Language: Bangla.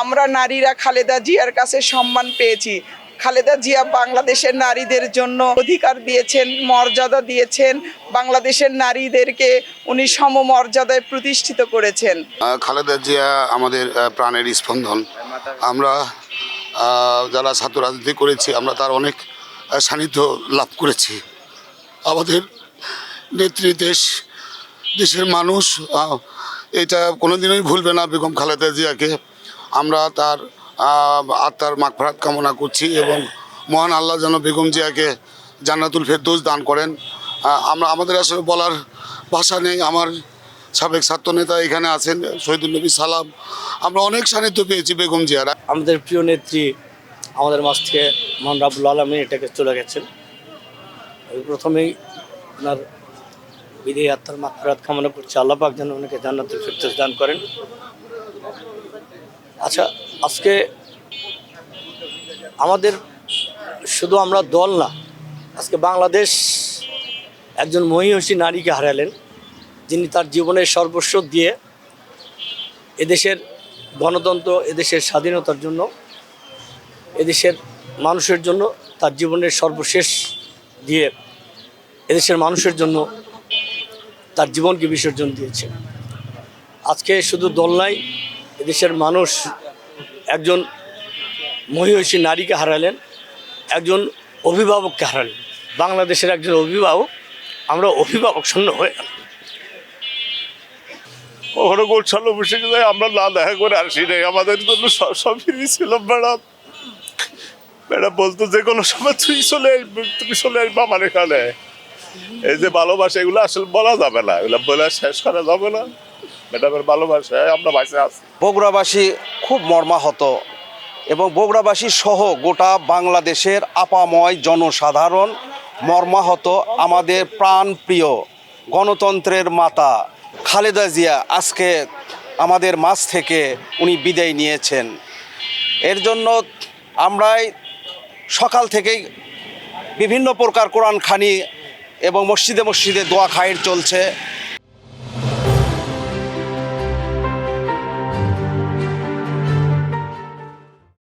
আমরা নারীরা খালেদা জিয়ার কাছে সম্মান পেয়েছি। খালেদা জিয়া বাংলাদেশের নারীদের জন্য অধিকার দিয়েছেন, মর্যাদা দিয়েছেন। বাংলাদেশের নারীদেরকে উনি সমমর্যাদায় প্রতিষ্ঠিত করেছেন। খালেদা জিয়া আমাদের প্রাণের স্পন্দন। আমরা যারা ছাত্র রাজনীতি করেছি আমরা তার অনেক সান্নিধ্য লাভ করেছি। আমাদের নেত্রী দেশের মানুষ এটা কোনোদিনই ভুলবে না বেগম খালেদা জিয়াকে। আমরা তার আত্মার মাগফিরাত কামনা করছি এবং মহান আল্লাহ যেন বেগম জিয়াকে জান্নাতুল ফেরদৌস দান করেন। আমাদের আসলে বলার ভাষা নেই। আমার সাবেক ছাত্রনেতা এখানে আছেন শহীদুল নবী সালাম, আমরা অনেক সান্নিধ্য পেয়েছি বেগম জিয়ারা। আমাদের প্রিয় নেত্রী আমাদের মাঝ থেকে মহান রাব্বুল আলামিন এটাকে চলে গেছেন। প্রথমেই ওনার বিদেহী আত্মার মাগফিরাত কামনা করছি, আল্লাহ পাক যেন ওনাকে জান্নাতুল ফেরদৌস দান করেন। আচ্ছা, আজকে আমাদের শুধু আমরা দল না, আজকে বাংলাদেশ একজন মহিষী নারীকে হারালেন, যিনি তার জীবনের সর্বস্ব দিয়ে এদেশের গণতন্ত্র, এদেশের স্বাধীনতার জন্য, এদেশের মানুষের জন্য তার জীবনের সর্বশেষ দিয়ে এদেশের মানুষের জন্য তার জীবনকে বিসর্জন দিয়েছে। আজকে শুধু দল নাই, এদেশের মানুষ একজন মহিষী নারীকে হারালেন, একজন অভিভাবককে হারালেন। বাংলাদেশের একজন অভিভাবক, আমরা অভিভাবক শূন্য হয়ে গেলাম। ওখানে গোলশালা বসে গেলে আমরা না দেখা করে আসি নাই, আমাদের জন্য সব ফিরে ছিল। ম্যাডাম বলতো যে কোনো সময় তুমি চলে আসবে আমার এখানে। এই যে ভালোবাসা এগুলো আসলে বলা যাবে না, এগুলো বলে শেষ করা যাবে না। ম্যাডামের ভালোবাসায় আমরা বাইসে আছি। বগুড়াবাসী খুব মর্মাহত এবং বগুড়াবাসী সহ গোটা বাংলাদেশের আপাময় জনসাধারণ মর্মাহত। আমাদের প্রাণপ্রিয় গণতন্ত্রের মাতা খালেদা জিয়া আজকে আমাদের মাঝ থেকে উনি বিদায় নিয়েছেন। এর জন্য আমরাই সকাল থেকেই বিভিন্ন প্রকার কোরআন খানি এবং মসজিদে মসজিদে দোয়া খায়ের চলছে।